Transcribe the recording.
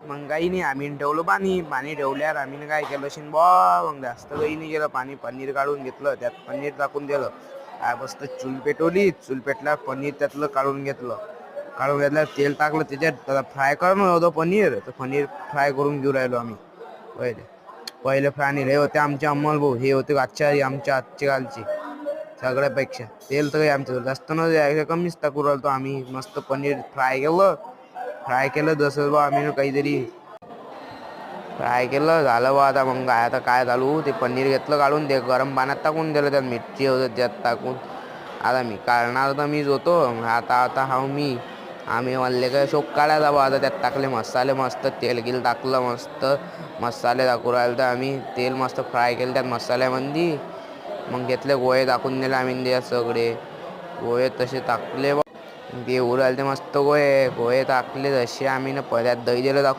मग काही नाही, आम्ही ठेवलं पाणी ठेवल्यावर आम्ही काय केलं शिन बा, मग जास्त काही नाही केलं. पनीर काढून घेतलं, त्यात पनीर टाकून दिलं. मस्त चूल पेटवली, चूल पेटल्यावर पनीर त्यातलं काढून घेतल्यावर तेल टाकलं, त्याच्यात फ्राय करणं होतं पनीर. तर पनीर फ्राय करून घेऊ राहिलो आम्ही. पहिले फ्राय नाही रे होते आमचे अंमल भाऊ, हे होते आमच्या आजचे कालचे सगळ्यापेक्षा. तेल तर आमचं जास्त न कमीच टाकू राहिलो आम्ही. मस्त पनीर फ्राय केलं जसं बा आम्ही काहीतरी फ्राय केलं झालं बा. आता मग आता काय चालू, ते पनीर घेतलं काढून, ते गरम पाण्यात टाकून दिलं, त्यात मिरची होतं त्यात टाकून. आता मी काढणार तर मीच होतो. आता आम्ही म्हणले काय शोक काढायचा बा. आता त्यात टाकले मसाले, मस्त तेल टाकलं, मस्त मसाले टाकू राहिलो तर आम्ही. तेल मस्त फ्राय केलं त्यात मसाल्यामध्ये. मग घेतले गोळे टाकून दिले आम्ही, त्यात सगळे गोळे तसे टाकले बा. ते उरायला ते मस्त गोळे टाकले तसे आम्ही. त्यात दही दिलं टाकून.